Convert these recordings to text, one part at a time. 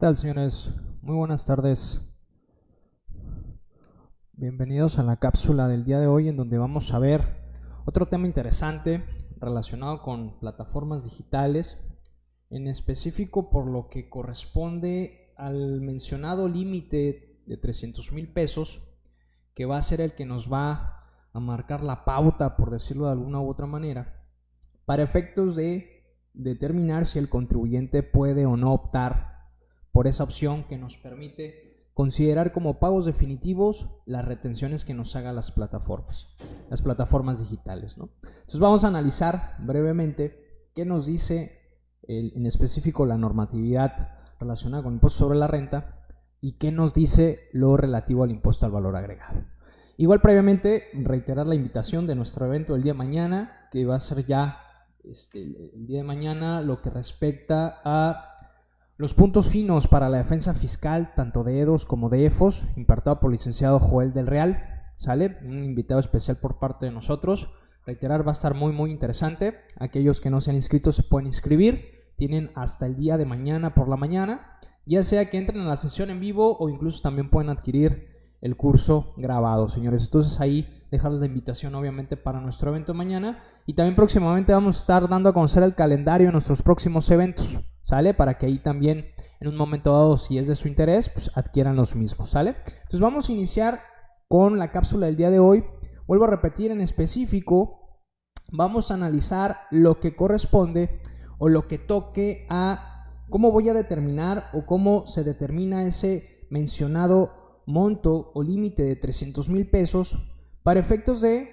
Tal, señores? Muy buenas tardes. Bienvenidos a la cápsula del día de hoy, en donde vamos a ver otro tema interesante relacionado con plataformas digitales, en específico por lo que corresponde al mencionado límite de 300,000 pesos, que va a ser el que nos va a marcar la pauta, por decirlo de alguna u otra manera, para efectos de determinar si el contribuyente puede o no optar por esa opción que nos permite considerar como pagos definitivos las retenciones que nos hagan las plataformas digitales, ¿no? Entonces vamos a analizar brevemente qué nos dice en específico la normatividad relacionada con el impuesto sobre la renta y qué nos dice lo relativo al impuesto al valor agregado. Igual previamente reiterar la invitación de nuestro evento del día de mañana, que va a ser ya el día de mañana lo que respecta a los puntos finos para la defensa fiscal, tanto de EDOS como de EFOS, impartido por el licenciado Joel del Real, ¿sale? Un invitado especial por parte de nosotros. Reiterar, va a estar muy interesante. Aquellos que no se han inscrito se pueden inscribir. Tienen hasta el día de mañana por la mañana, ya sea que entren a la sesión en vivo o incluso también pueden adquirir el curso grabado, señores. Entonces ahí dejarles la invitación obviamente para nuestro evento mañana, y también próximamente vamos a estar dando a conocer el calendario de nuestros próximos eventos, ¿sale? Para que ahí también en un momento dado, si es de su interés, pues adquieran los mismos, ¿sale? Entonces vamos a iniciar con la cápsula del día de hoy. Vuelvo a repetir, en específico vamos a analizar lo que corresponde o lo que toque a cómo voy a determinar o cómo se determina ese mencionado monto o límite de 300,000 pesos para efectos de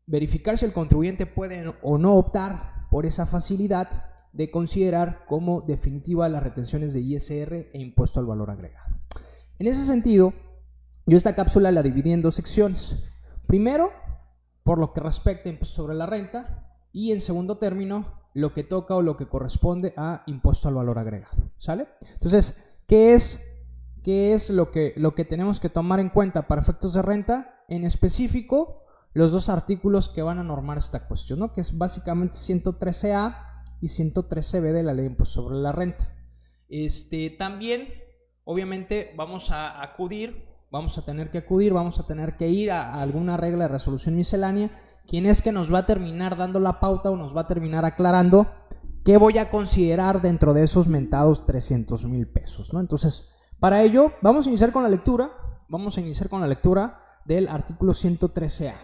verificar si el contribuyente puede o no optar por esa facilidad de considerar como definitiva las retenciones de ISR e impuesto al valor agregado. En ese sentido, yo esta cápsula la dividí en dos secciones. Primero, por lo que respecta a impuesto sobre la renta, y en segundo término, lo que toca o lo que corresponde a impuesto al valor agregado, ¿sale? Entonces, ¿qué es lo que tenemos que tomar en cuenta para efectos de renta? En específico, los dos artículos que van a normar esta cuestión, ¿no? Que es básicamente 113A y 113B de la ley de impuesto sobre la renta. También, obviamente, vamos a tener que ir a alguna regla de resolución miscelánea, quien es que nos va a terminar dando la pauta o nos va a terminar aclarando qué voy a considerar dentro de esos mentados 300,000 pesos, ¿no? Entonces, para ello, vamos a iniciar con la lectura del artículo 113A,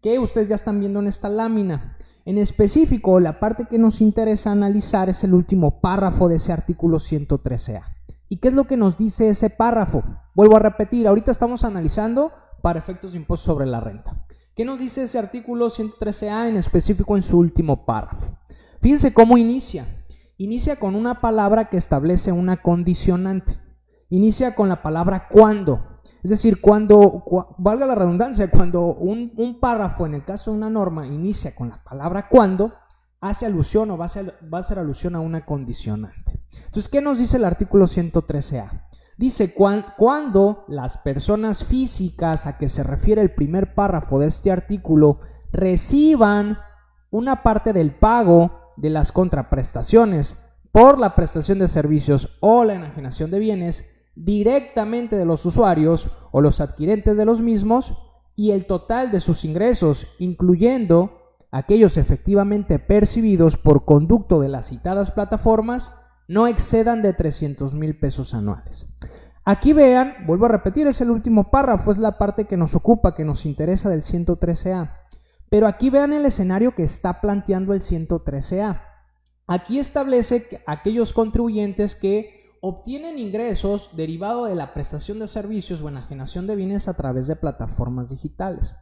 que ustedes ya están viendo en esta lámina. En específico, la parte que nos interesa analizar es el último párrafo de ese artículo 113A. ¿Y qué es lo que nos dice ese párrafo? Vuelvo a repetir, ahorita estamos analizando para efectos de impuesto sobre la renta. ¿Qué nos dice ese artículo 113A en específico en su último párrafo? Fíjense cómo inicia. Inicia con una palabra que establece una condicionante. Inicia con la palabra cuando. Es decir, valga la redundancia, cuando un párrafo, en el caso de una norma, inicia con la palabra cuando, hace alusión o va a hacer alusión a una condicionante. Entonces, ¿qué nos dice el artículo 113A? Dice, cuando las personas físicas a que se refiere el primer párrafo de este artículo reciban una parte del pago de las contraprestaciones por la prestación de servicios o la enajenación de bienes directamente de los usuarios o los adquirentes de los mismos, y el total de sus ingresos, incluyendo aquellos efectivamente percibidos por conducto de las citadas plataformas, no excedan de 300,000 pesos anuales. Aquí vean, vuelvo a repetir, es el último párrafo, es la parte que nos ocupa, que nos interesa del 113A. Pero aquí vean el escenario que está planteando el 113A. Aquí establece que aquellos contribuyentes que obtienen ingresos derivados de la prestación de servicios o enajenación de bienes a través de plataformas digitales.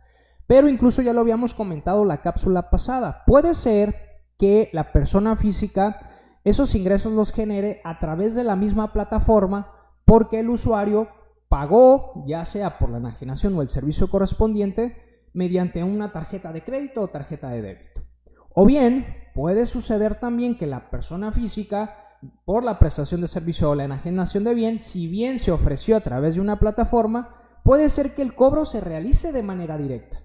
Pero incluso ya lo habíamos comentado la cápsula pasada. Puede ser que la persona física esos ingresos los genere a través de la misma plataforma porque el usuario pagó, ya sea por la enajenación o el servicio correspondiente, mediante una tarjeta de crédito o tarjeta de débito. O bien, puede suceder también que la persona física, por la prestación de servicio o la enajenación de bien, si bien se ofreció a través de una plataforma, puede ser que el cobro se realice de manera directa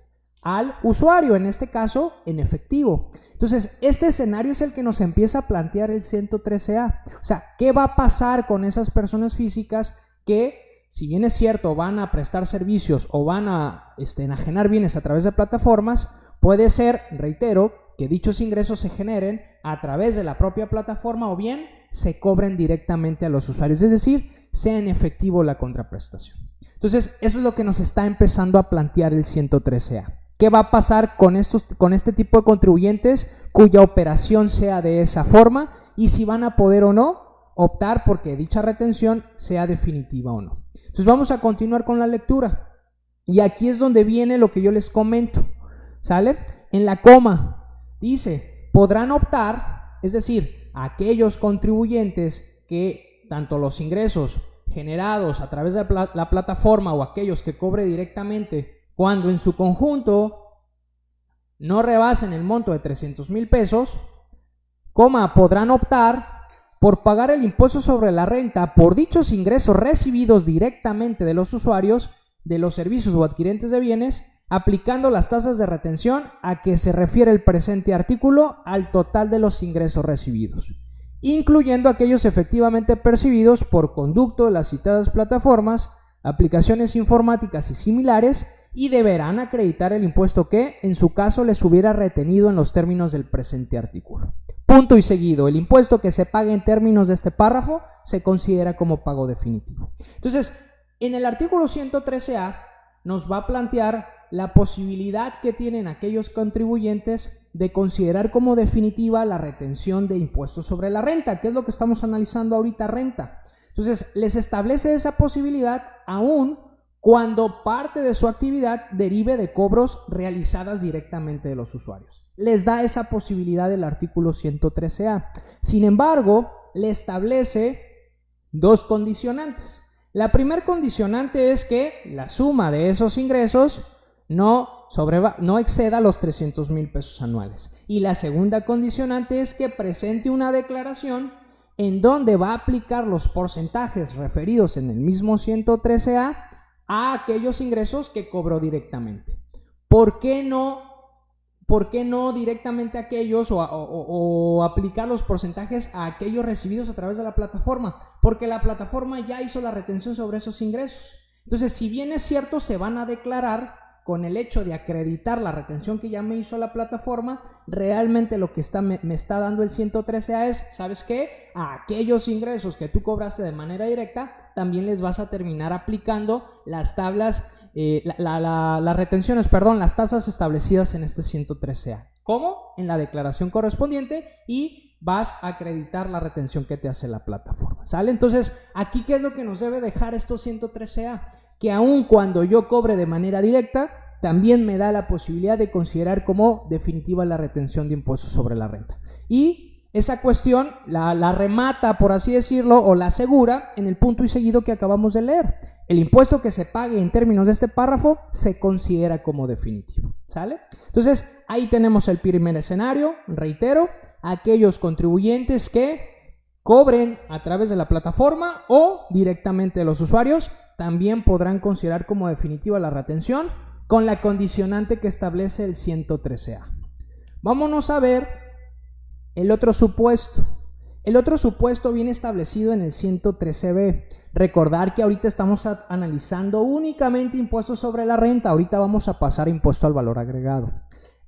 al usuario, en este caso en efectivo. Entonces, este escenario es el que nos empieza a plantear el 113A. O sea, ¿qué va a pasar con esas personas físicas que, si bien es cierto, van a prestar servicios o van a enajenar bienes a través de plataformas? Puede ser, reitero, que dichos ingresos se generen a través de la propia plataforma o bien se cobren directamente a los usuarios, es decir, sea en efectivo la contraprestación. Entonces, eso es lo que nos está empezando a plantear el 113A. ¿Qué va a pasar con este tipo de contribuyentes cuya operación sea de esa forma y si van a poder o no optar porque dicha retención sea definitiva o no? Entonces vamos a continuar con la lectura y aquí es donde viene lo que yo les comento, ¿sale? En la coma dice, podrán optar, es decir, aquellos contribuyentes que tanto los ingresos generados a través de la plataforma o aquellos que cobre directamente cuando en su conjunto no rebasen el monto de 300,000 pesos, podrán optar por pagar el impuesto sobre la renta por dichos ingresos recibidos directamente de los usuarios de los servicios o adquirentes de bienes, aplicando las tasas de retención a que se refiere el presente artículo al total de los ingresos recibidos, incluyendo aquellos efectivamente percibidos por conducto de las citadas plataformas, aplicaciones informáticas y similares, y deberán acreditar el impuesto que, en su caso, les hubiera retenido en los términos del presente artículo. Punto y seguido, el impuesto que se pague en términos de este párrafo se considera como pago definitivo. Entonces, en el artículo 113A nos va a plantear la posibilidad que tienen aquellos contribuyentes de considerar como definitiva la retención de impuestos sobre la renta, que es lo que estamos analizando ahorita, renta. Entonces, les establece esa posibilidad aún cuando parte de su actividad derive de cobros realizadas directamente de los usuarios. Les da esa posibilidad el artículo 113A. Sin embargo, le establece dos condicionantes. La primera condicionante es que la suma de esos ingresos no exceda los 300,000 pesos anuales. Y la segunda condicionante es que presente una declaración en donde va a aplicar los porcentajes referidos en el mismo 113A a aquellos ingresos que cobró directamente. ¿Por qué no directamente a aquellos o aplicar los porcentajes a aquellos recibidos a través de la plataforma? Porque la plataforma ya hizo la retención sobre esos ingresos. Entonces, si bien es cierto, se van a declarar con el hecho de acreditar la retención que ya me hizo la plataforma, realmente lo que me está dando el 113A es, ¿sabes qué? A aquellos ingresos que tú cobraste de manera directa, también les vas a terminar aplicando las tablas, las retenciones, las tasas establecidas en este 113A. ¿Cómo? En la declaración correspondiente y vas a acreditar la retención que te hace la plataforma, ¿sale? Entonces, aquí, ¿qué es lo que nos debe dejar estos 113A? Que aun cuando yo cobre de manera directa, también me da la posibilidad de considerar como definitiva la retención de impuestos sobre la renta. Y esa cuestión la remata, por así decirlo, o la asegura en el punto y seguido que acabamos de leer. El impuesto que se pague en términos de este párrafo se considera como definitivo, ¿sale? Entonces, ahí tenemos el primer escenario, reitero, aquellos contribuyentes que cobren a través de la plataforma o directamente de los usuarios, también podrán considerar como definitiva la retención con la condicionante que establece el 113A. Vámonos a ver el otro supuesto. El otro supuesto viene establecido en el 113B. Recordar que ahorita estamos analizando únicamente impuestos sobre la renta. Ahorita vamos a pasar a impuesto al valor agregado.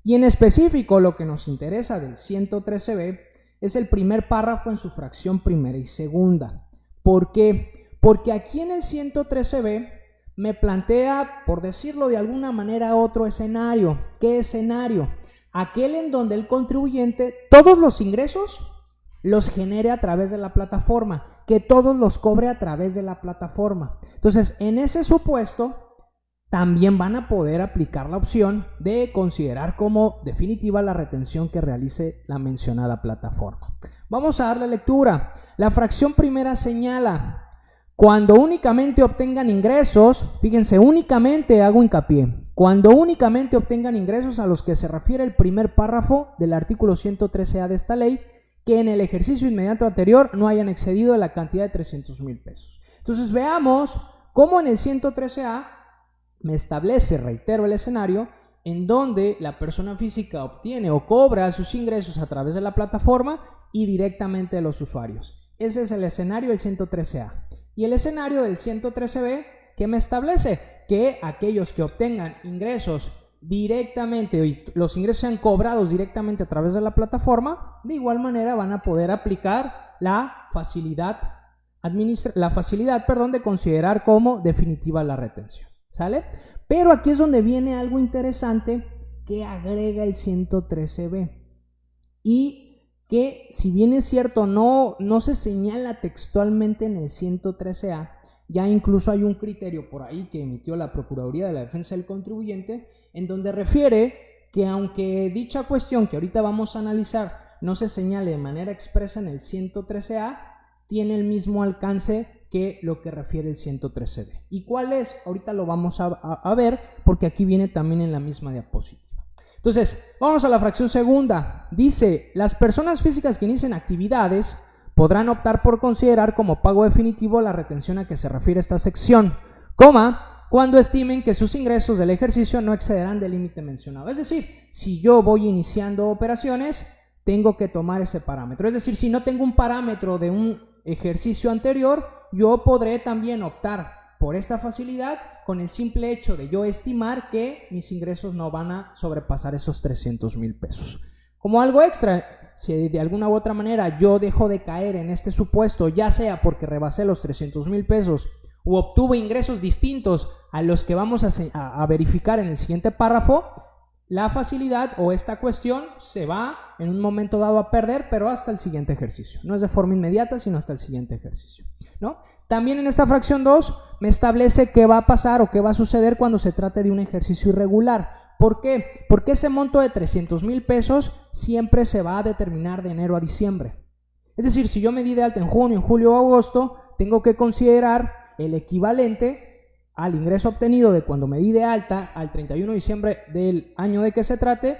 Y en específico, lo que nos interesa del 113B es el primer párrafo en su fracción primera y segunda. ¿Por qué? Porque aquí en el 113B me plantea, por decirlo de alguna manera, otro escenario. ¿Qué escenario? Aquel en donde el contribuyente todos los ingresos los genere a través de la plataforma, que todos los cobre a través de la plataforma. Entonces, en ese supuesto, también van a poder aplicar la opción de considerar como definitiva la retención que realice la mencionada plataforma. Vamos a darle lectura. La fracción primera señala: cuando únicamente obtengan ingresos, fíjense, únicamente hago hincapié, cuando únicamente obtengan ingresos a los que se refiere el primer párrafo del artículo 113A de esta ley, que en el ejercicio inmediato anterior no hayan excedido la cantidad de 300,000 pesos. Entonces veamos cómo en el 113A me establece, reitero el escenario, en donde la persona física obtiene o cobra sus ingresos a través de la plataforma y directamente de los usuarios. Ese es el escenario del 113A. Y el escenario del 113B, ¿qué me establece? Que aquellos que obtengan ingresos directamente y los ingresos sean cobrados directamente a través de la plataforma, de igual manera van a poder aplicar la facilidad de considerar como definitiva la retención, ¿sale? Pero aquí es donde viene algo interesante que agrega el 113B y que, si bien es cierto, no se señala textualmente en el 113A, ya incluso hay un criterio por ahí que emitió la Procuraduría de la Defensa del Contribuyente, en donde refiere que aunque dicha cuestión que ahorita vamos a analizar no se señale de manera expresa en el 113A, tiene el mismo alcance que lo que refiere el 113B. ¿Y cuál es? Ahorita lo vamos a ver, porque aquí viene también en la misma diapositiva. Entonces, vamos a la fracción segunda. Dice, las personas físicas que inicien actividades podrán optar por considerar como pago definitivo la retención a que se refiere esta sección, cuando estimen que sus ingresos del ejercicio no excederán del límite mencionado. Es decir, si yo voy iniciando operaciones, tengo que tomar ese parámetro. Es decir, si no tengo un parámetro de un ejercicio anterior, yo podré también optar por esta facilidad con el simple hecho de yo estimar que mis ingresos no van a sobrepasar esos 300,000 pesos. Como algo extra, si de alguna u otra manera yo dejo de caer en este supuesto, ya sea porque rebasé los 300,000 pesos o obtuve ingresos distintos a los que vamos a verificar en el siguiente párrafo, la facilidad o esta cuestión se va en un momento dado a perder, pero hasta el siguiente ejercicio. No es de forma inmediata, sino hasta el siguiente ejercicio, ¿no? También en esta fracción 2 me establece qué va a pasar o qué va a suceder cuando se trate de un ejercicio irregular. ¿Por qué? Porque ese monto de 300,000 pesos siempre se va a determinar de enero a diciembre. Es decir, si yo me di de alta en junio, en julio o agosto, tengo que considerar el equivalente al ingreso obtenido de cuando me di de alta al 31 de diciembre del año de que se trate,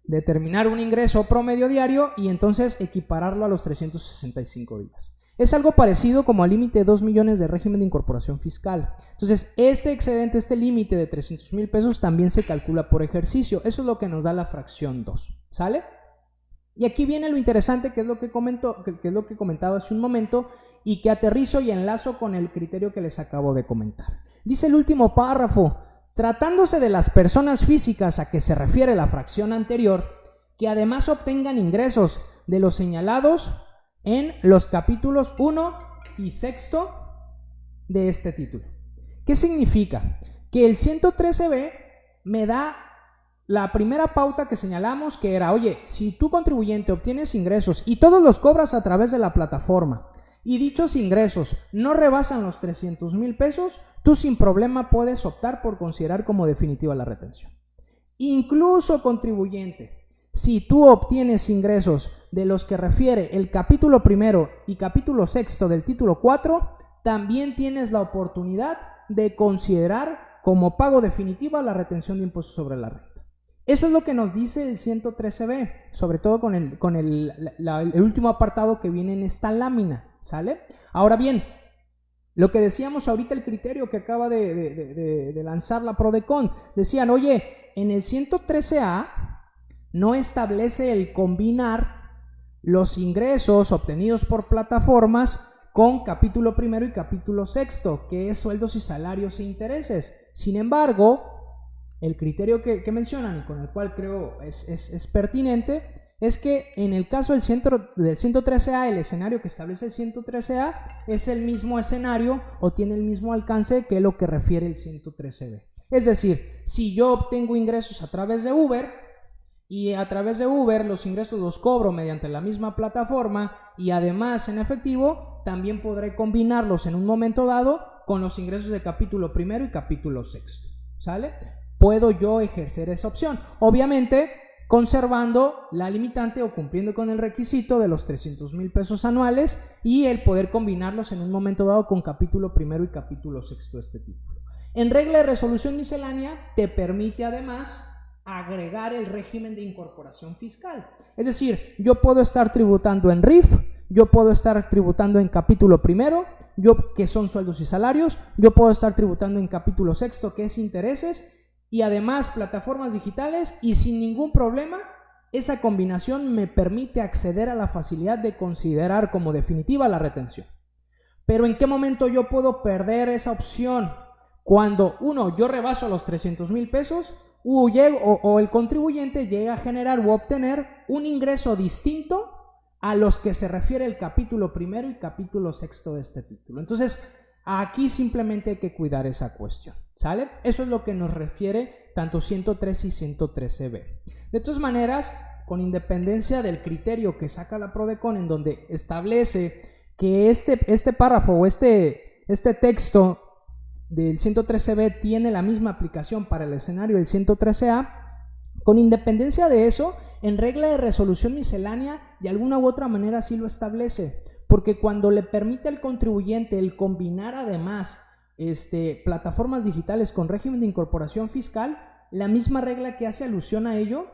determinar un ingreso promedio diario y entonces equipararlo a los 365 días. Es algo parecido como al límite de 2 millones de régimen de incorporación fiscal. Entonces, este excedente, este límite de 300,000 pesos también se calcula por ejercicio. Eso es lo que nos da la fracción 2, ¿sale? Y aquí viene lo interesante, que es lo que comentaba hace un momento y que aterrizo y enlazo con el criterio que les acabo de comentar. Dice el último párrafo, tratándose de las personas físicas a que se refiere la fracción anterior, que además obtengan ingresos de los señalados en los capítulos 1 y 6 de este título. ¿Qué significa? Que el 113B me da la primera pauta que señalamos, que era, oye, si tú contribuyente obtienes ingresos y todos los cobras a través de la plataforma y dichos ingresos no rebasan los 300,000 pesos, tú sin problema puedes optar por considerar como definitiva la retención. Incluso contribuyente, si tú obtienes ingresos de los que refiere el capítulo 1 y capítulo 6 del título 4, también tienes la oportunidad de considerar como pago definitiva la retención de impuestos sobre la renta. Eso es lo que nos dice el 113B, sobre todo con el último apartado que viene en esta lámina, ¿sale? Ahora bien, lo que decíamos ahorita, el criterio que acaba de lanzar la Prodecon, decían, oye, en el 113A no establece el combinar los ingresos obtenidos por plataformas con capítulo 1 y capítulo 6, que es sueldos y salarios e intereses. Sin embargo, el criterio que mencionan y con el cual creo es pertinente es que en el caso del 113A, el escenario que establece el 113A es el mismo escenario o tiene el mismo alcance que lo que refiere el 113B. Es decir, si yo obtengo ingresos a través de Uber y a través de Uber los ingresos los cobro mediante la misma plataforma y además en efectivo, también podré combinarlos en un momento dado con los ingresos de capítulo 1 y capítulo 6, ¿sale? Puedo yo ejercer esa opción, obviamente conservando la limitante o cumpliendo con el requisito de los 300,000 pesos anuales y el poder combinarlos en un momento dado con capítulo 1 y capítulo 6 de este título. En regla de resolución miscelánea te permite además agregar el régimen de incorporación fiscal. Es decir, yo puedo estar tributando en RIF, yo puedo estar tributando en capítulo 1, que son sueldos y salarios, yo puedo estar tributando en capítulo 6, que es intereses, y además plataformas digitales, y sin ningún problema esa combinación me permite acceder a la facilidad de considerar como definitiva la retención. Pero ¿en qué momento yo puedo perder esa opción? Cuando, uno, yo rebaso los 300,000 pesos o el contribuyente llega a generar o obtener un ingreso distinto a los que se refiere el capítulo primero y capítulo sexto de este título. Entonces, aquí simplemente hay que cuidar esa cuestión, ¿sale? Eso es lo que nos refiere tanto 103 y 113b. De todas maneras, con independencia del criterio que saca la PRODECON, en donde establece que este párrafo o este texto del 113b tiene la misma aplicación para el escenario del 113a, con independencia de eso, en regla de resolución miscelánea, de alguna u otra manera sí lo establece, porque cuando le permite al contribuyente el combinar además plataformas digitales con régimen de incorporación fiscal, la misma regla que hace alusión a ello,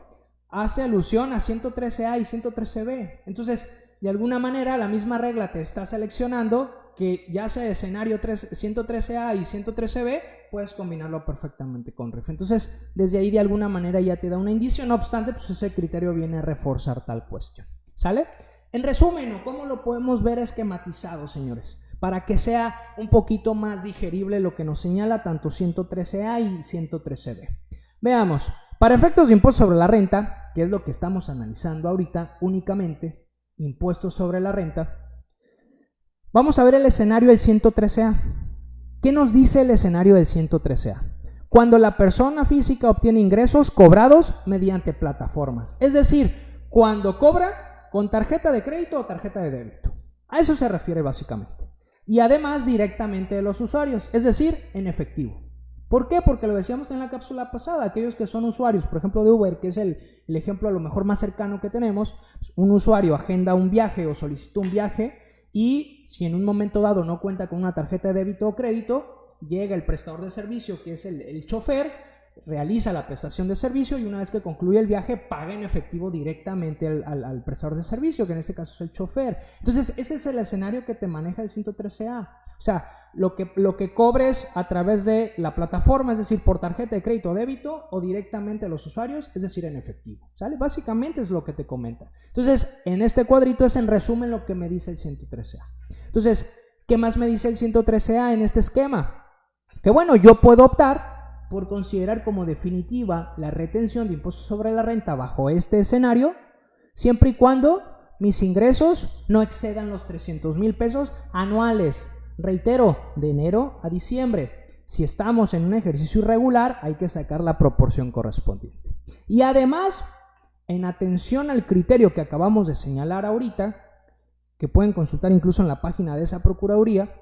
hace alusión a 113a y 113b. Entonces, de alguna manera, la misma regla te está seleccionando que ya sea escenario 113a y 113b, puedes combinarlo perfectamente con RIF. Entonces, desde ahí de alguna manera ya te da un indicio, no obstante, pues ese criterio viene a reforzar tal cuestión. ¿Sale? En resumen, ¿cómo lo podemos ver esquematizado, señores? Para que sea un poquito más digerible lo que nos señala tanto 113a y 113b. Veamos, para efectos de impuesto sobre la renta, que es lo que estamos analizando ahorita únicamente, impuestos sobre la renta, vamos a ver el escenario del 113a. ¿Qué nos dice el escenario del 113a? Cuando la persona física obtiene ingresos cobrados mediante plataformas, es decir, cuando cobra con tarjeta de crédito o tarjeta de débito. A eso se refiere básicamente. Y además directamente de los usuarios, es decir, en efectivo. ¿Por qué? Porque lo decíamos en la cápsula pasada, aquellos que son usuarios, por ejemplo de Uber, que es el ejemplo a lo mejor más cercano que tenemos, un usuario agenda un viaje o solicita un viaje y si en un momento dado no cuenta con una tarjeta de débito o crédito, llega el prestador de servicio, que es el chofer, realiza la prestación de servicio y una vez que concluye el viaje paga en efectivo directamente al prestador de servicio, que en este caso es el chofer. Entonces ese es el escenario que te maneja el 113a. O sea, lo que cobres a través de la plataforma, es decir, por tarjeta de crédito o débito o directamente a los usuarios, es decir, en efectivo, ¿sale? Básicamente es lo que te comenta. Entonces, en este cuadrito es en resumen lo que me dice el 113a. Entonces, ¿qué más me dice el 113a en este esquema? Que bueno, yo puedo optar por considerar como definitiva la retención de impuestos sobre la renta bajo este escenario, siempre y cuando mis ingresos no excedan los 300,000 pesos anuales. Reitero, de enero a diciembre. Si estamos en un ejercicio irregular, hay que sacar la proporción correspondiente. Y además, en atención al criterio que acabamos de señalar ahorita, que pueden consultar incluso en la página de esa Procuraduría,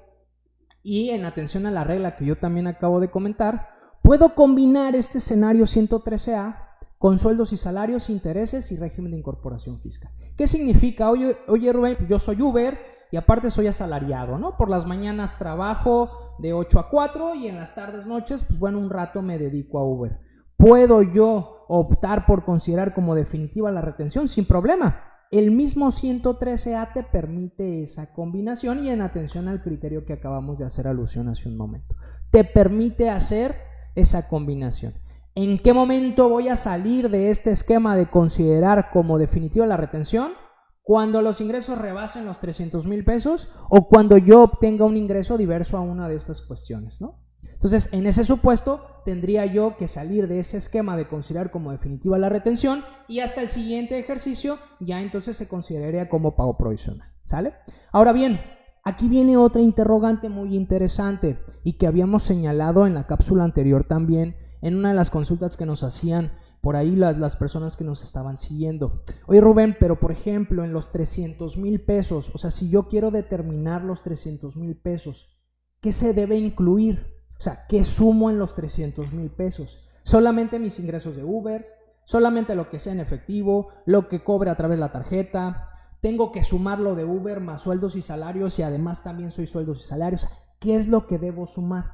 y en atención a la regla que yo también acabo de comentar, puedo combinar este escenario 113a con sueldos y salarios, intereses y régimen de incorporación fiscal. ¿Qué significa? Oye Rubén, pues yo soy Uber y aparte soy asalariado, ¿no? Por las mañanas trabajo de 8 a 4 y en las tardes, noches, pues bueno, un rato me dedico a Uber. ¿Puedo yo optar por considerar como definitiva la retención? Sin problema. El mismo 113a te permite esa combinación y en atención al criterio que acabamos de hacer alusión hace un momento. Te permite hacer esa combinación. ¿En qué momento voy a salir de este esquema de considerar como definitiva la retención? Cuando los ingresos rebasen los 300,000 pesos o cuando yo obtenga un ingreso diverso a una de estas cuestiones, ¿no? Entonces, en ese supuesto, tendría yo que salir de ese esquema de considerar como definitiva la retención y hasta el siguiente ejercicio ya entonces se consideraría como pago provisional, ¿sale? Ahora bien, aquí viene otra interrogante muy interesante y que habíamos señalado en la cápsula anterior también en una de las consultas que nos hacían por ahí las personas que nos estaban siguiendo. Oye Rubén, pero por ejemplo en los 300,000 pesos, o sea, si yo quiero determinar los 300,000 pesos, ¿qué se debe incluir? O sea, ¿qué sumo en los 300,000 pesos? ¿Solamente mis ingresos de Uber? ¿Solamente lo que sea en efectivo? ¿Lo que cobre a través de la tarjeta? ¿Tengo que sumar lo de Uber más sueldos y salarios y además también soy sueldos y salarios? ¿Qué es lo que debo sumar?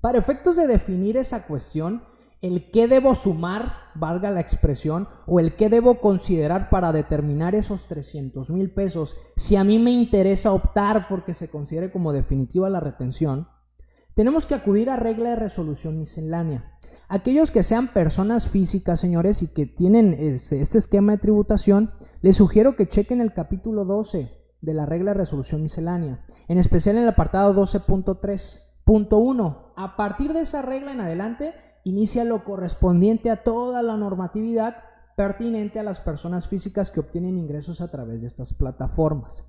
Para efectos de definir esa cuestión, el qué debo sumar, valga la expresión, o el qué debo considerar para determinar esos 300,000 pesos, si a mí me interesa optar porque se considere como definitiva la retención, tenemos que acudir a regla de resolución miscelánea. Aquellos que sean personas físicas, señores, y que tienen este esquema de tributación, les sugiero que chequen el capítulo 12 de la regla de resolución miscelánea, en especial en el apartado 12.3.1. A partir de esa regla en adelante, inicia lo correspondiente a toda la normatividad pertinente a las personas físicas que obtienen ingresos a través de estas plataformas.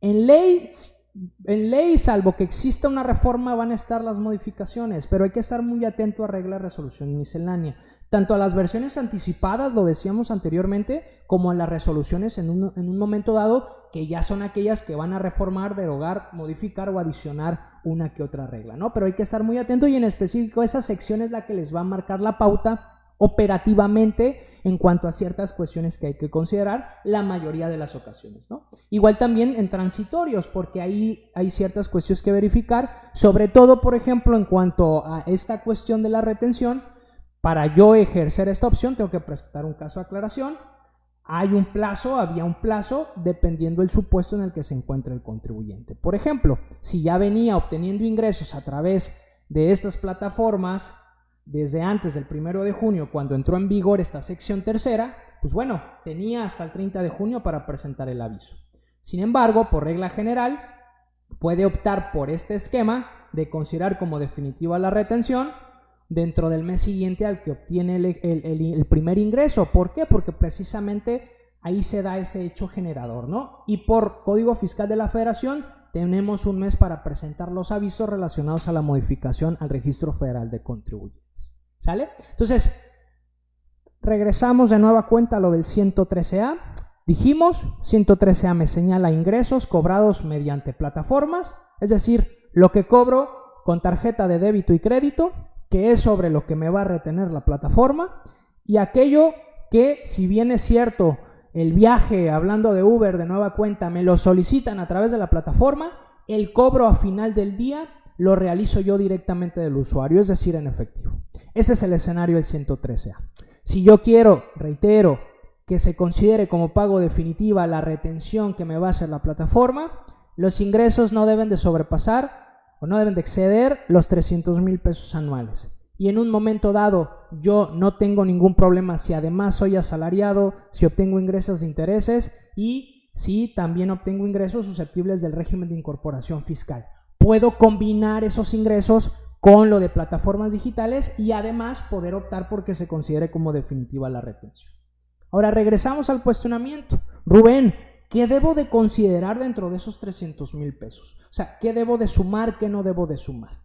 En ley, salvo que exista una reforma, van a estar las modificaciones, pero hay que estar muy atento a regla de resolución miscelánea, tanto a las versiones anticipadas, lo decíamos anteriormente, como a las resoluciones en un momento dado, que ya son aquellas que van a reformar, derogar, modificar o adicionar una que otra regla, ¿no? Pero hay que estar muy atento, y en específico esa sección es la que les va a marcar la pauta operativamente en cuanto a ciertas cuestiones que hay que considerar la mayoría de las ocasiones, ¿no? Igual también en transitorios, porque ahí hay ciertas cuestiones que verificar, sobre todo, por ejemplo, en cuanto a esta cuestión de la retención. Para yo ejercer esta opción tengo que presentar un caso de aclaración. Había un plazo dependiendo del supuesto en el que se encuentre el contribuyente. Por ejemplo, si ya venía obteniendo ingresos a través de estas plataformas desde antes del 1 de junio, cuando entró en vigor esta sección tercera, pues bueno, tenía hasta el 30 de junio para presentar el aviso. Sin embargo, por regla general, puede optar por este esquema de considerar como definitiva la retención dentro del mes siguiente al que obtiene el primer ingreso. ¿Por qué? Porque precisamente ahí se da ese hecho generador, ¿no? Y por Código Fiscal de la Federación tenemos un mes para presentar los avisos relacionados a la modificación al Registro Federal de Contribuyentes. ¿Sale? Entonces, regresamos de nueva cuenta a lo del 113A. Dijimos, 113A me señala ingresos cobrados mediante plataformas, es decir, lo que cobro con tarjeta de débito y crédito, que es sobre lo que me va a retener la plataforma, y aquello que, si bien es cierto, el viaje, hablando de Uber de nueva cuenta, me lo solicitan a través de la plataforma, el cobro a final del día lo realizo yo directamente del usuario, es decir, en efectivo. Ese es el escenario del 113A. Si yo quiero, reitero, que se considere como pago definitiva la retención que me va a hacer la plataforma, los ingresos no deben de sobrepasar o no deben de exceder los 300,000 pesos anuales. Y en un momento dado yo no tengo ningún problema si además soy asalariado, si obtengo ingresos de intereses y si también obtengo ingresos susceptibles del régimen de incorporación fiscal. Puedo combinar esos ingresos con lo de plataformas digitales y además poder optar porque se considere como definitiva la retención. Ahora regresamos al cuestionamiento. Rubén, ¿qué debo de considerar dentro de esos 300,000 pesos? O sea, ¿qué debo de sumar, qué no debo de sumar?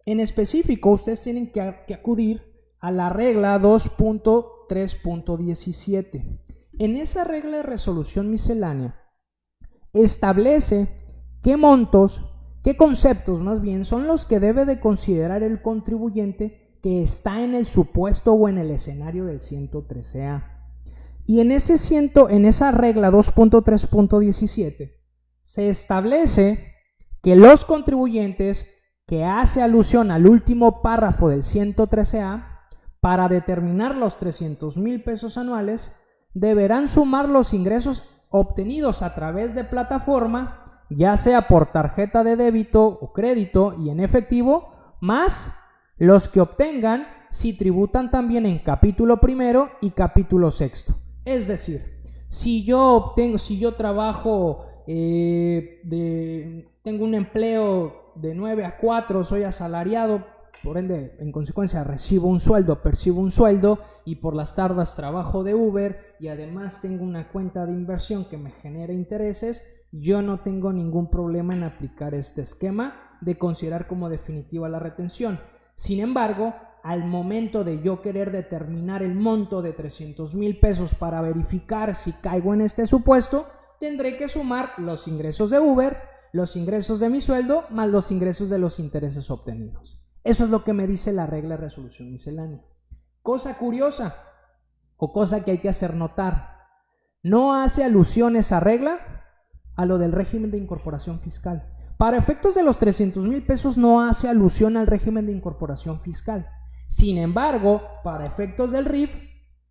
En específico, ustedes tienen que acudir a la regla 2.3.17. En esa regla de resolución miscelánea establece qué montos, qué conceptos más bien, son los que debe de considerar el contribuyente que está en el supuesto o en el escenario del 113A. Y en esa regla 2.3.17 se establece que los contribuyentes que hace alusión al último párrafo del 113A, para determinar los 300,000 pesos anuales, deberán sumar los ingresos obtenidos a través de plataforma, ya sea por tarjeta de débito o crédito y en efectivo, más los que obtengan si tributan también en capítulo primero y capítulo sexto. Es decir, si yo trabajo, tengo un empleo de 9 a 4, soy asalariado, por ende, en consecuencia, percibo un sueldo y por las tardes trabajo de Uber y además tengo una cuenta de inversión que me genera intereses, yo no tengo ningún problema en aplicar este esquema de considerar como definitiva la retención. Sin embargo, al momento de yo querer determinar el monto de 300,000 pesos para verificar si caigo en este supuesto, tendré que sumar los ingresos de Uber, los ingresos de mi sueldo, más los ingresos de los intereses obtenidos. Eso es lo que me dice la regla de resolución miscelánea. Cosa curiosa o cosa que hay que hacer notar, no hace alusión esa regla a lo del régimen de incorporación fiscal. Para efectos de los 300,000 pesos no hace alusión al régimen de incorporación fiscal. Sin embargo, para efectos del RIF,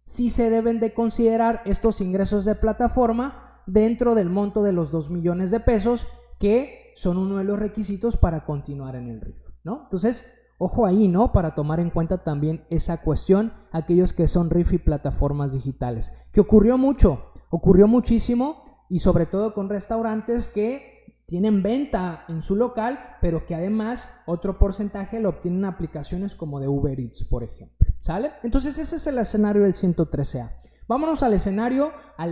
sí se deben de considerar estos ingresos de plataforma dentro del monto de los 2 millones de pesos, que son uno de los requisitos para continuar en el RIF, ¿no? Entonces, Ojo ahí, ¿no? Para tomar en cuenta también esa cuestión, aquellos que son RIF y plataformas digitales. Que ocurrió muchísimo y sobre todo con restaurantes que tienen venta en su local, pero que además otro porcentaje lo obtienen aplicaciones como de Uber Eats, por ejemplo. ¿Sale? Entonces ese es el escenario del 113A. Vámonos al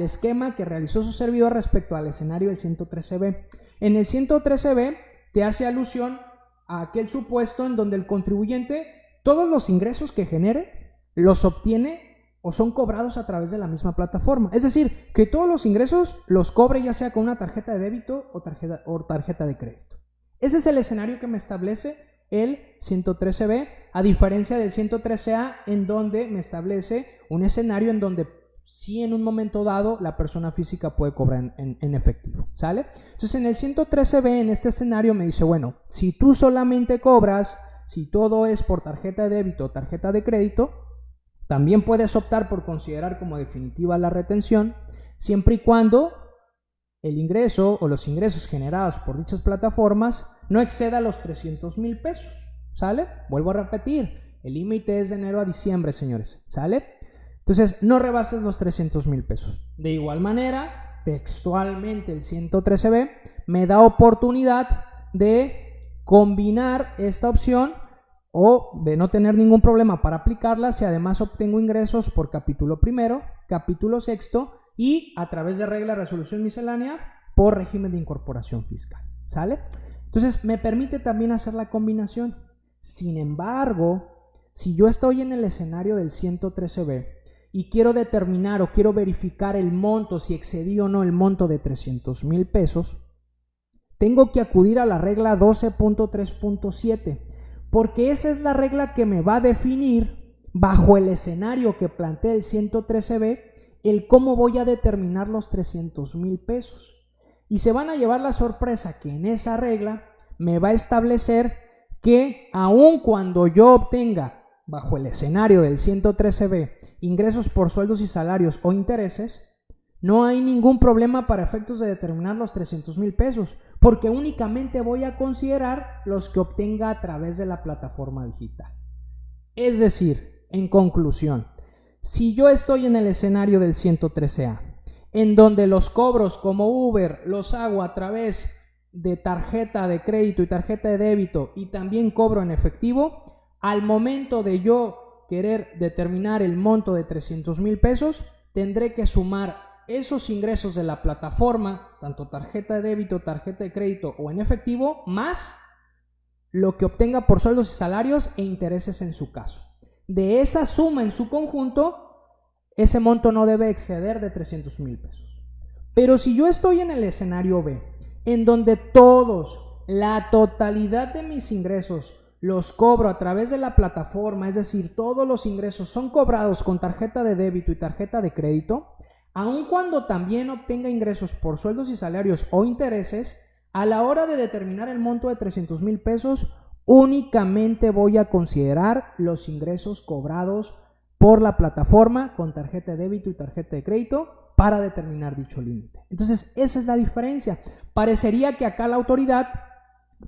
esquema que realizó su servidor respecto al escenario del 113B. En el 113B te hace alusión a aquel supuesto en donde el contribuyente, todos los ingresos que genere, los obtiene o son cobrados a través de la misma plataforma. Es decir, que todos los ingresos los cobre ya sea con una tarjeta de débito o tarjeta de crédito. Ese es el escenario que me establece el 113B, a diferencia del 113A, en donde me establece un escenario en donde sí en un momento dado la persona física puede cobrar en efectivo, ¿sale? Entonces en el 113B, en este escenario, me dice, bueno, si tú solamente cobras, si todo es por tarjeta de débito o tarjeta de crédito, también puedes optar por considerar como definitiva la retención, siempre y cuando el ingreso o los ingresos generados por dichas plataformas no exceda los 300,000 pesos, ¿sale? Vuelvo a repetir, el límite es de enero a diciembre, señores, ¿sale? Entonces, no rebases los 300,000 pesos. De igual manera, textualmente el 113B me da oportunidad de combinar esta opción o de no tener ningún problema para aplicarla si además obtengo ingresos por capítulo primero, capítulo sexto y a través de regla de resolución miscelánea por régimen de incorporación fiscal, ¿sale? Entonces, me permite también hacer la combinación. Sin embargo, si yo estoy en el escenario del 113B y quiero determinar o quiero verificar el monto, si excedí o no el monto de 300,000 pesos, tengo que acudir a la regla 12.3.7, porque esa es la regla que me va a definir, bajo el escenario que plantea el 113B, el cómo voy a determinar los 300,000 pesos. Y se van a llevar la sorpresa que en esa regla me va a establecer que aun cuando yo obtenga, bajo el escenario del 113B, ingresos por sueldos y salarios o intereses, no hay ningún problema para efectos de determinar los 300,000 pesos, porque únicamente voy a considerar los que obtenga a través de la plataforma digital. Es decir, en conclusión, si yo estoy en el escenario del 113A, en donde los cobros como Uber los hago a través de tarjeta de crédito y tarjeta de débito y también cobro en efectivo, al momento de yo querer determinar el monto de 300,000 pesos, tendré que sumar esos ingresos de la plataforma, tanto tarjeta de débito, tarjeta de crédito o en efectivo, más lo que obtenga por sueldos y salarios e intereses en su caso. De esa suma en su conjunto, ese monto no debe exceder de 300,000 pesos. Pero si yo estoy en el escenario B, en donde la totalidad de mis ingresos los cobro a través de la plataforma, es decir, todos los ingresos son cobrados con tarjeta de débito y tarjeta de crédito, aun cuando también obtenga ingresos por sueldos y salarios o intereses, a la hora de determinar el monto de 300,000 pesos, únicamente voy a considerar los ingresos cobrados por la plataforma con tarjeta de débito y tarjeta de crédito para determinar dicho límite. Entonces, esa es la diferencia. Parecería que acá la autoridad,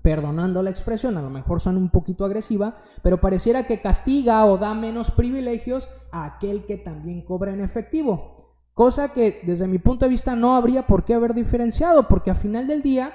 perdonando la expresión, a lo mejor suena un poquito agresiva, pero pareciera que castiga o da menos privilegios a aquel que también cobra en efectivo, cosa que desde mi punto de vista no habría por qué haber diferenciado, porque al final del día,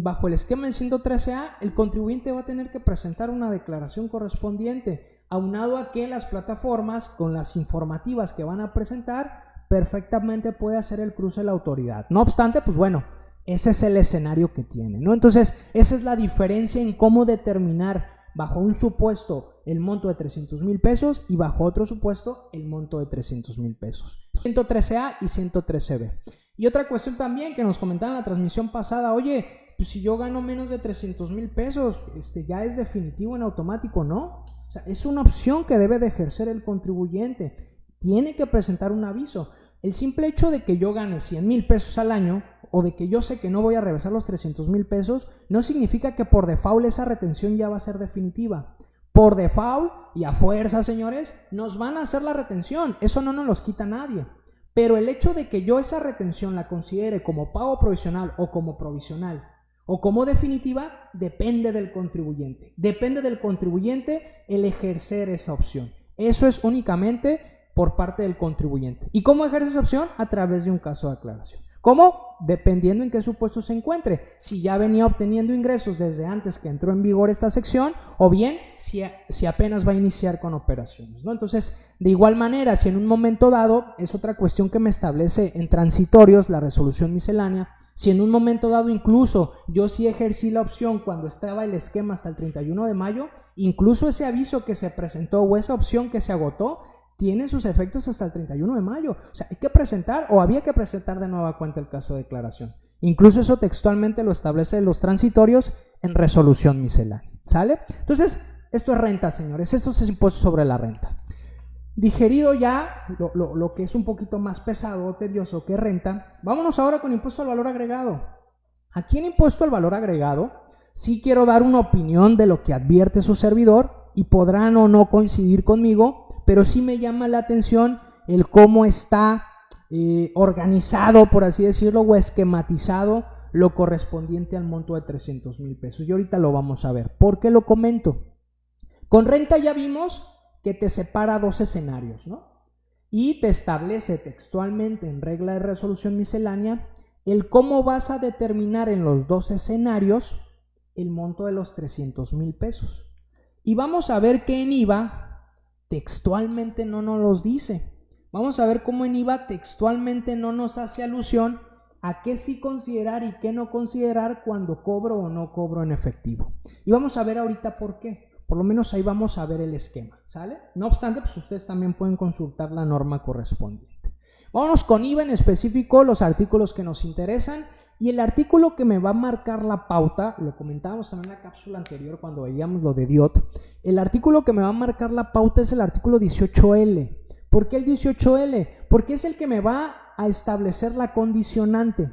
bajo el esquema del 113A, el contribuyente va a tener que presentar una declaración correspondiente, aunado a que las plataformas, con las informativas que van a presentar, perfectamente puede hacer el cruce de la autoridad. No obstante, pues bueno, ese es el escenario que tiene, ¿no? Entonces, esa es la diferencia en cómo determinar bajo un supuesto el monto de 300,000 pesos y bajo otro supuesto el monto de 300,000 pesos. 113A y 113B. Y otra cuestión también que nos comentaban en la transmisión pasada, oye, pues si yo gano menos de 300,000 pesos, ya es definitivo en automático, ¿no? O sea, es una opción que debe de ejercer el contribuyente. Tiene que presentar un aviso. El simple hecho de que yo gane 100,000 pesos al año o de que yo sé que no voy a regresar los 300,000 pesos no significa que por default esa retención ya va a ser definitiva. Por default y a fuerza, señores, nos van a hacer la retención. Eso no nos los quita nadie. Pero el hecho de que yo esa retención la considere como pago provisional o como provisional O como definitiva, depende del contribuyente. Depende del contribuyente el ejercer esa opción. Eso es únicamente por parte del contribuyente. ¿Y cómo ejerce esa opción? A través de un caso de aclaración. ¿Cómo? Dependiendo en qué supuesto se encuentre. Si ya venía obteniendo ingresos desde antes que entró en vigor esta sección, o bien si apenas va a iniciar con operaciones, ¿no? Entonces, de igual manera, si en un momento dado, es otra cuestión que me establece en transitorios la resolución miscelánea, si en un momento dado incluso yo sí ejercí la opción cuando estaba el esquema hasta el 31 de mayo, incluso ese aviso que se presentó o esa opción que se agotó, tiene sus efectos hasta el 31 de mayo. O sea, hay que presentar o había que presentar de nueva cuenta el caso de declaración. Incluso eso textualmente lo establecen los transitorios en resolución miscelánea. ¿Sale? Entonces, esto es renta, señores. Esto es impuesto sobre la renta. Digerido ya lo que es un poquito más pesado o tedioso que renta, vámonos ahora con impuesto al valor agregado. Aquí en impuesto al valor agregado, sí quiero dar una opinión de lo que advierte su servidor y podrán o no coincidir conmigo, pero sí me llama la atención el cómo está organizado, por así decirlo, o esquematizado lo correspondiente al monto de 300,000 pesos. Y ahorita lo vamos a ver. ¿Por qué lo comento? Con renta ya vimos que te separa dos escenarios, ¿no? Y te establece textualmente en regla de resolución miscelánea el cómo vas a determinar en los dos escenarios el monto de los 300,000 pesos. Y vamos a ver que en IVA textualmente no nos los dice. Vamos a ver cómo en IVA textualmente no nos hace alusión a qué sí considerar y qué no considerar cuando cobro o no cobro en efectivo. Y vamos a ver ahorita por qué. Por lo menos ahí vamos a ver el esquema, ¿sale? No obstante, pues ustedes también pueden consultar la norma correspondiente. Vámonos con IVA en específico, los artículos que nos interesan. Y el artículo que me va a marcar la pauta, lo comentábamos también en la cápsula anterior cuando veíamos lo de DIOT, el artículo que me va a marcar la pauta es el artículo 18L. ¿Por qué el 18L? Porque es el que me va a establecer la condicionante.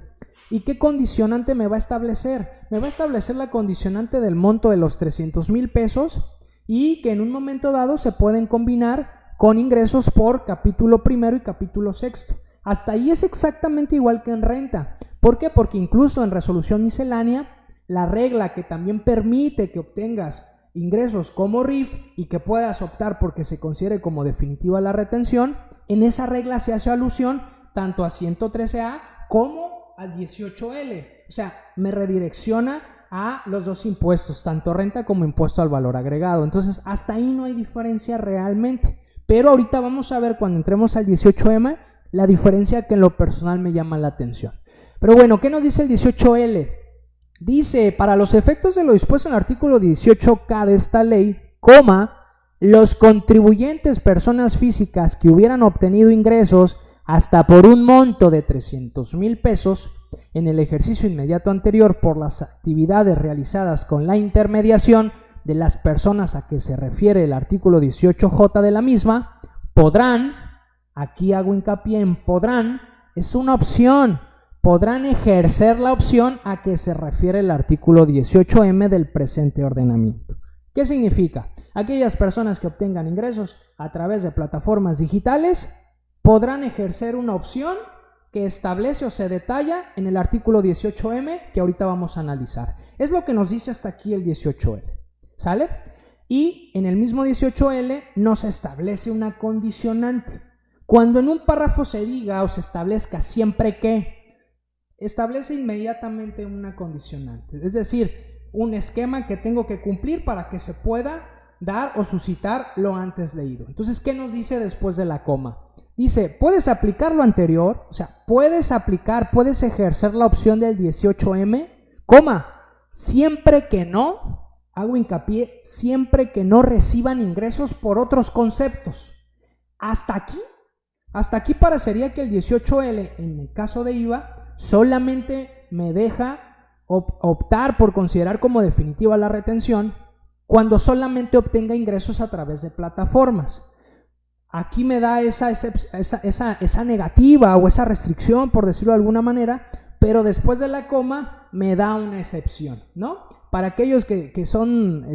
¿Y qué condicionante me va a establecer? Me va a establecer la condicionante del monto de los 300,000 pesos y que en un momento dado se pueden combinar con ingresos por capítulo primero y capítulo sexto. Hasta ahí es exactamente igual que en renta. ¿Por qué? Porque incluso en resolución miscelánea, la regla que también permite que obtengas ingresos como RIF y que puedas optar porque se considere como definitiva la retención, en esa regla se hace alusión tanto a 113A como al 18L. O sea, me redirecciona a los dos impuestos, tanto renta como impuesto al valor agregado. Entonces, hasta ahí no hay diferencia realmente. Pero ahorita vamos a ver cuando entremos al 18M la diferencia que en lo personal me llama la atención. Pero bueno, ¿qué nos dice el 18L? Dice, para los efectos de lo dispuesto en el artículo 18K de esta ley, los contribuyentes personas físicas que hubieran obtenido ingresos hasta por un monto de 300,000 pesos en el ejercicio inmediato anterior por las actividades realizadas con la intermediación de las personas a que se refiere el artículo 18J de la misma, podrán, aquí hago hincapié en podrán, es una opción, podrán ejercer la opción a que se refiere el artículo 18M del presente ordenamiento. ¿Qué significa? Aquellas personas que obtengan ingresos a través de plataformas digitales podrán ejercer una opción que establece o se detalla en el artículo 18M que ahorita vamos a analizar. Es lo que nos dice hasta aquí el 18L, ¿sale? Y en el mismo 18L nos establece una condicionante. Cuando en un párrafo se diga o se establezca siempre que, establece inmediatamente una condicionante. Es decir, un esquema que tengo que cumplir para que se pueda dar o suscitar lo antes leído. Entonces, ¿qué nos dice después de la coma? Dice, puedes aplicar lo anterior, o sea, puedes ejercer la opción del 18M, siempre que no, hago hincapié, siempre que no reciban ingresos por otros conceptos. Hasta aquí parecería que el 18L, en el caso de IVA, solamente me deja optar por considerar como definitiva la retención cuando solamente obtenga ingresos a través de plataformas. Aquí me da esa negativa o esa restricción, por decirlo de alguna manera, pero después de la coma me da una excepción, ¿no? Para aquellos que son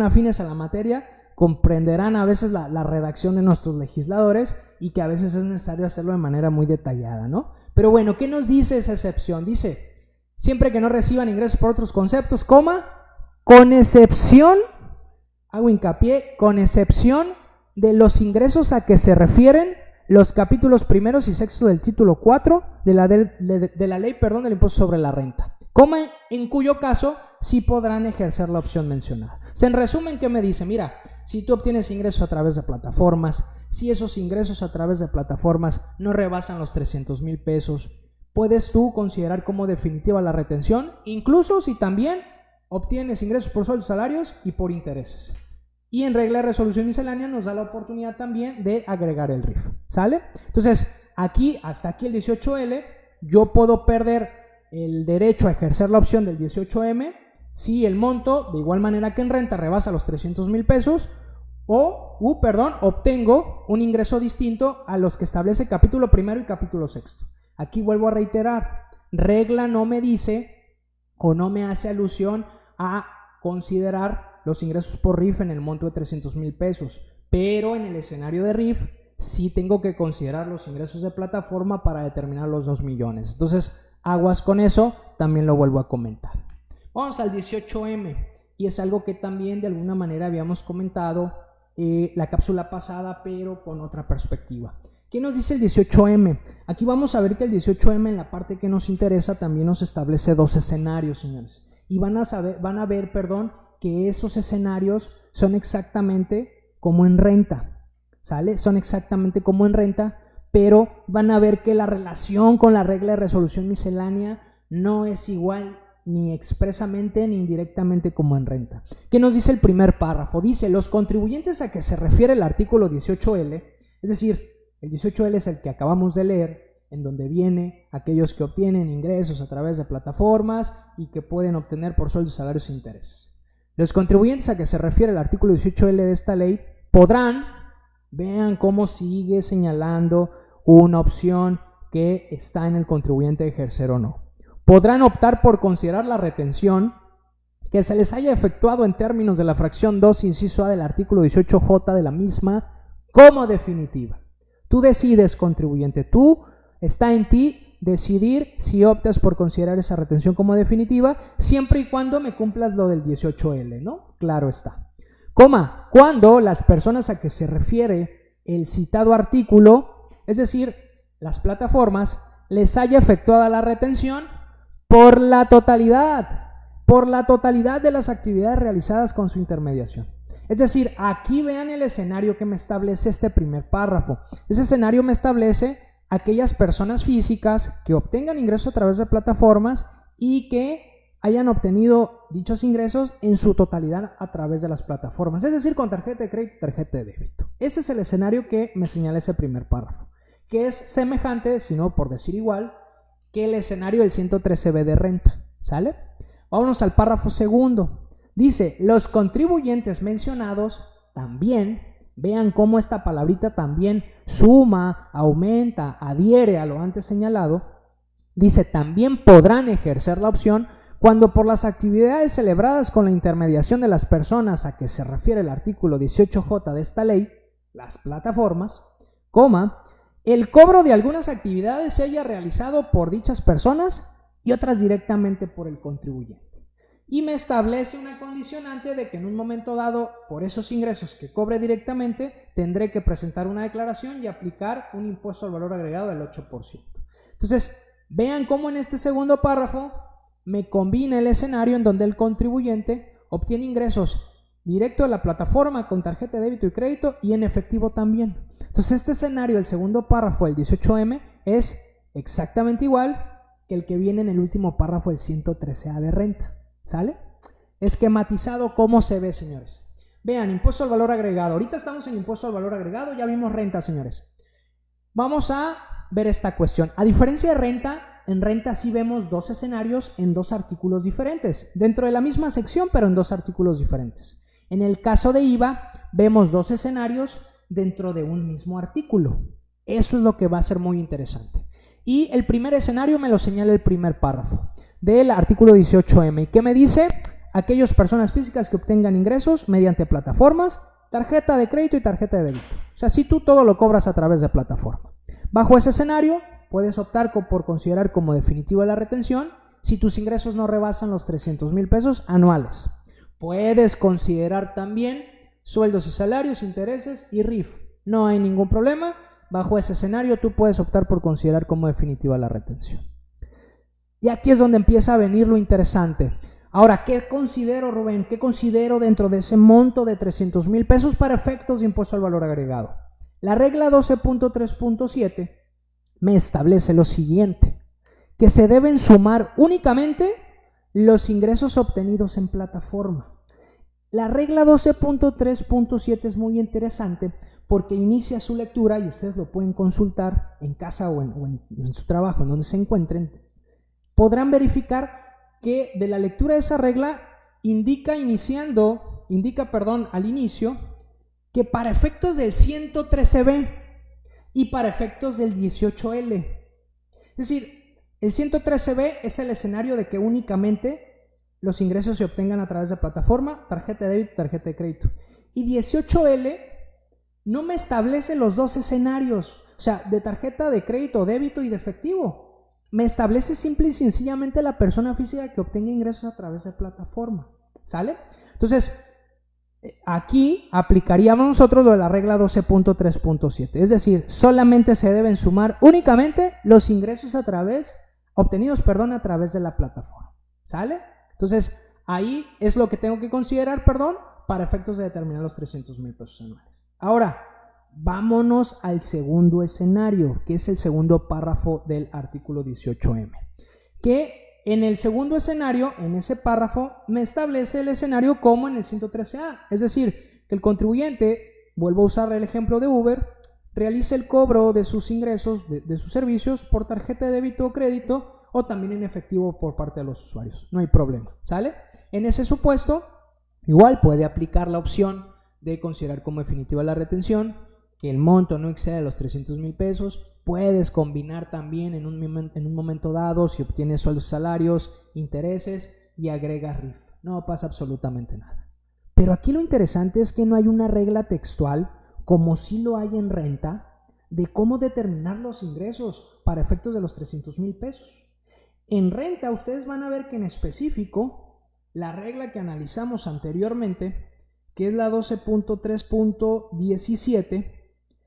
afines a la materia, comprenderán a veces la redacción de nuestros legisladores y que a veces es necesario hacerlo de manera muy detallada, ¿no? Pero bueno, ¿qué nos dice esa excepción? Dice, siempre que no reciban ingresos por otros conceptos, coma, con excepción, hago hincapié, con excepción de los ingresos a que se refieren los capítulos primeros y sextos del título 4 de la ley del impuesto sobre la renta, coma, en cuyo caso sí podrán ejercer la opción mencionada. En resumen, ¿qué me dice? Mira, si tú obtienes ingresos a través de plataformas, si esos ingresos a través de plataformas no rebasan los 300,000 pesos, puedes tú considerar como definitiva la retención, incluso si también obtienes ingresos por sueldos, salarios y por intereses. Y en regla de resolución miscelánea nos da la oportunidad también de agregar el RIF, ¿sale? Entonces, hasta aquí el 18L, yo puedo perder el derecho a ejercer la opción del 18M si el monto, de igual manera que en renta, rebasa los 300,000 pesos obtengo un ingreso distinto a los que establece capítulo primero y capítulo sexto. Aquí vuelvo a reiterar, regla no me dice o no me hace alusión a considerar los ingresos por RIF en el monto de 300,000 pesos, pero en el escenario de RIF sí tengo que considerar los ingresos de plataforma para determinar los 2 millones. Entonces, aguas con eso, también lo vuelvo a comentar. Vamos al 18M, y es algo que también de alguna manera habíamos comentado la cápsula pasada, pero con otra perspectiva. ¿Qué nos dice el 18M? Aquí vamos a ver que el 18M, en la parte que nos interesa, también nos establece 2 escenarios, señores. Y van a ver, que esos escenarios son exactamente como en renta, ¿sale? Son exactamente como en renta, pero van a ver que la relación con la regla de resolución miscelánea no es igual ni expresamente ni indirectamente como en renta. ¿Qué nos dice el primer párrafo? Dice, los contribuyentes a que se refiere el artículo 18L, es decir, el 18L es el que acabamos de leer, en donde viene aquellos que obtienen ingresos a través de plataformas y que pueden obtener por sueldos, salarios e intereses. Los contribuyentes a que se refiere el artículo 18L de esta ley podrán, vean cómo sigue señalando una opción que está en el contribuyente ejercer o no. Podrán optar por considerar la retención que se les haya efectuado en términos de la fracción 2, inciso A del artículo 18J de la misma como definitiva. Tú decides, contribuyente, está en ti decidir si optas por considerar esa retención como definitiva, siempre y cuando me cumplas lo del 18L, ¿no? Claro está. Coma, cuando las personas a que se refiere el citado artículo, es decir, las plataformas, les haya efectuado la retención por la totalidad de las actividades realizadas con su intermediación. Es decir, aquí vean el escenario que me establece este primer párrafo. Ese escenario me establece aquellas personas físicas que obtengan ingresos a través de plataformas y que hayan obtenido dichos ingresos en su totalidad a través de las plataformas, es decir, con tarjeta de crédito y tarjeta de débito. Ese es el escenario que me señala ese primer párrafo, que es semejante, si no por decir igual, que el escenario del 113B de renta, ¿sale? Vámonos al párrafo segundo. Dice, los contribuyentes mencionados también, vean cómo esta palabrita también suma, aumenta, adhiere a lo antes señalado, dice, también podrán ejercer la opción cuando por las actividades celebradas con la intermediación de las personas a que se refiere el artículo 18J de esta ley, las plataformas, el cobro de algunas actividades se haya realizado por dichas personas y otras directamente por el contribuyente. Y me establece una condicionante de que en un momento dado, por esos ingresos que cobre directamente, tendré que presentar una declaración y aplicar un impuesto al valor agregado del 8%. Entonces, vean cómo en este segundo párrafo me combina el escenario en donde el contribuyente obtiene ingresos directo de la plataforma con tarjeta de débito y crédito y en efectivo también. Entonces, este escenario, el segundo párrafo del 18M, es exactamente igual que el que viene en el último párrafo del 113A de renta. ¿Sale? Esquematizado, ¿cómo se ve, señores? Vean, impuesto al valor agregado. Ahorita estamos en impuesto al valor agregado, ya vimos renta, señores. Vamos a ver esta cuestión. A diferencia de renta, en renta sí vemos 2 escenarios en 2 artículos diferentes, dentro de la misma sección, pero en 2 artículos diferentes. En el caso de IVA, vemos 2 escenarios dentro de un mismo artículo. Eso es lo que va a ser muy interesante. Y el primer escenario me lo señala el primer párrafo del artículo 18M. ¿Y qué me dice? Aquellas personas físicas que obtengan ingresos mediante plataformas, tarjeta de crédito y tarjeta de débito. O sea, si tú todo lo cobras a través de plataforma. Bajo ese escenario, puedes optar por considerar como definitiva la retención si tus ingresos no rebasan los 300,000 pesos anuales. Puedes considerar también sueldos y salarios, intereses y RIF. No hay ningún problema. Bajo ese escenario tú puedes optar por considerar como definitiva la retención. Y aquí es donde empieza a venir lo interesante. Ahora, ¿qué considero, Rubén? ¿Qué considero dentro de ese monto de 300,000 pesos para efectos de impuesto al valor agregado? La regla 12.3.7 me establece lo siguiente, que se deben sumar únicamente los ingresos obtenidos en plataforma. La regla 12.3.7 es muy interesante porque inicia su lectura y ustedes lo pueden consultar en casa o en su trabajo, en donde se encuentren. Podrán verificar que de la lectura de esa regla indica al inicio que para efectos del 113B y para efectos del 18L, es decir, el 113B es el escenario de que únicamente los ingresos se obtengan a través de plataforma, tarjeta de débito, tarjeta de crédito. Y 18L no me establece los dos escenarios, o sea, de tarjeta de crédito, débito y de efectivo. Me establece simple y sencillamente la persona física que obtenga ingresos a través de plataforma. ¿Sale? Entonces, aquí aplicaríamos nosotros lo de la regla 12.3.7. Es decir, solamente se deben sumar únicamente los ingresos obtenidos a través de la plataforma. ¿Sale? Entonces, ahí es lo que tengo que considerar, para efectos de determinar los 300,000 pesos anuales. Ahora, vámonos al segundo escenario, que es el segundo párrafo del artículo 18M. Que en el segundo escenario, en ese párrafo, me establece el escenario como en el 113A. Es decir, que el contribuyente, vuelvo a usar el ejemplo de Uber, realice el cobro de sus ingresos, de sus servicios, por tarjeta de débito o crédito, o también en efectivo por parte de los usuarios. No hay problema, ¿sale? En ese supuesto, igual puede aplicar la opción de considerar como definitiva la retención, que el monto no excede los 300,000 pesos. Puedes combinar también en un momento dado si obtienes sueldos, salarios, intereses y agregas RIF. No pasa absolutamente nada. Pero aquí lo interesante es que no hay una regla textual, como sí lo hay en renta, de cómo determinar los ingresos para efectos de los 300,000 pesos. En renta ustedes van a ver que en específico la regla que analizamos anteriormente, que es la 12.3.17,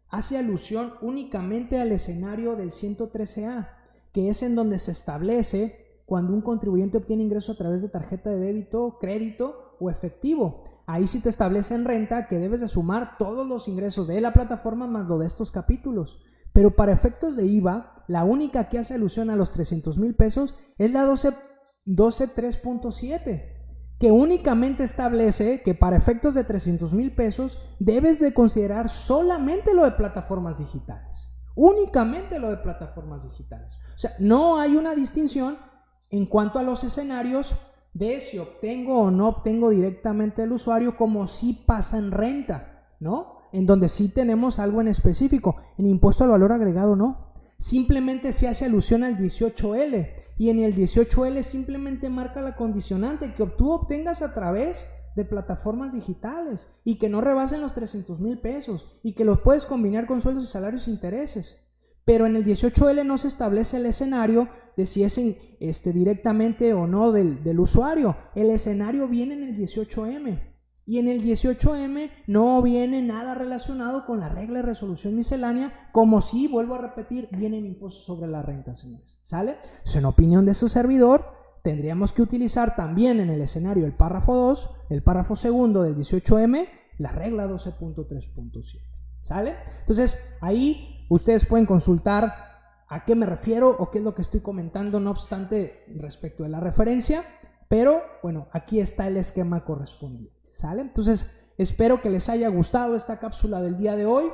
hace alusión únicamente al escenario del 113A, que es en donde se establece cuando un contribuyente obtiene ingreso a través de tarjeta de débito, crédito o efectivo. Ahí sí te establece en renta que debes de sumar todos los ingresos de la plataforma más lo de estos capítulos. Pero para efectos de IVA, la única que hace alusión a los 300,000 pesos es la 12.3.7, que únicamente establece que para efectos de 300,000 pesos debes de considerar solamente lo de plataformas digitales. Únicamente lo de plataformas digitales. O sea, no hay una distinción en cuanto a los escenarios de si obtengo o no obtengo directamente el usuario, como sí pasa en renta, ¿no? En donde sí tenemos algo en específico. En impuesto al valor agregado no. Simplemente se hace alusión al 18L, y en el 18L simplemente marca la condicionante que tú obtengas a través de plataformas digitales y que no rebasen los 300,000 pesos y que los puedes combinar con sueldos y salarios e intereses. Pero en el 18L no se establece el escenario de si es directamente o no del usuario. El escenario viene en el 18M. Y en el 18M no viene nada relacionado con la regla de resolución miscelánea, como si, vuelvo a repetir, viene el impuesto sobre la renta, señores. ¿Sale? Entonces, en opinión de su servidor, tendríamos que utilizar también en el escenario el párrafo 2, el párrafo segundo del 18M, la regla 12.3.7. ¿Sale? Entonces, ahí ustedes pueden consultar a qué me refiero o qué es lo que estoy comentando, no obstante, respecto de la referencia. Pero, bueno, aquí está el esquema correspondiente. ¿Sale? Entonces, espero que les haya gustado esta cápsula del día de hoy,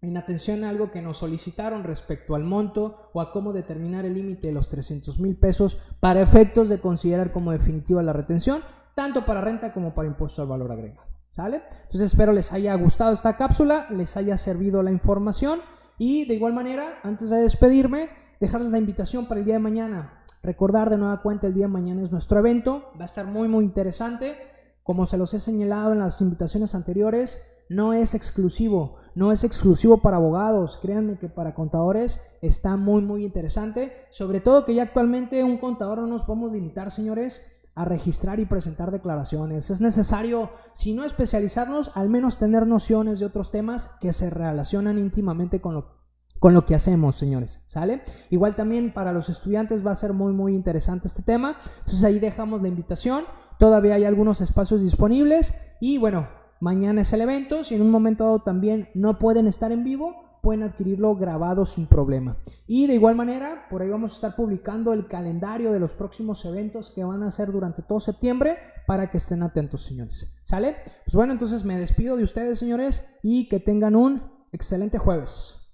en atención a algo que nos solicitaron respecto al monto o a cómo determinar el límite de los 300,000 pesos para efectos de considerar como definitiva la retención, tanto para renta como para impuesto al valor agregado. ¿Sale? Entonces, espero les haya gustado esta cápsula, les haya servido la información y de igual manera, antes de despedirme, dejarles la invitación para el día de mañana. Recordar de nueva cuenta, el día de mañana es nuestro evento, va a estar muy interesante. Como se los he señalado en las invitaciones anteriores, no es exclusivo, no es exclusivo para abogados, créanme que para contadores está muy interesante, sobre todo que ya actualmente un contador no nos podemos limitar, señores, a registrar y presentar declaraciones. Es necesario, si no especializarnos, al menos tener nociones de otros temas que se relacionan íntimamente con lo que hacemos, señores, ¿sale? Igual también para los estudiantes va a ser muy interesante este tema. Entonces ahí dejamos la invitación. Todavía hay algunos espacios disponibles y bueno, mañana es el evento. Si en un momento dado también no pueden estar en vivo, pueden adquirirlo grabado sin problema. Y de igual manera, por ahí vamos a estar publicando el calendario de los próximos eventos que van a hacer durante todo septiembre para que estén atentos, señores. ¿Sale? Pues bueno, entonces me despido de ustedes, señores, y que tengan un excelente jueves.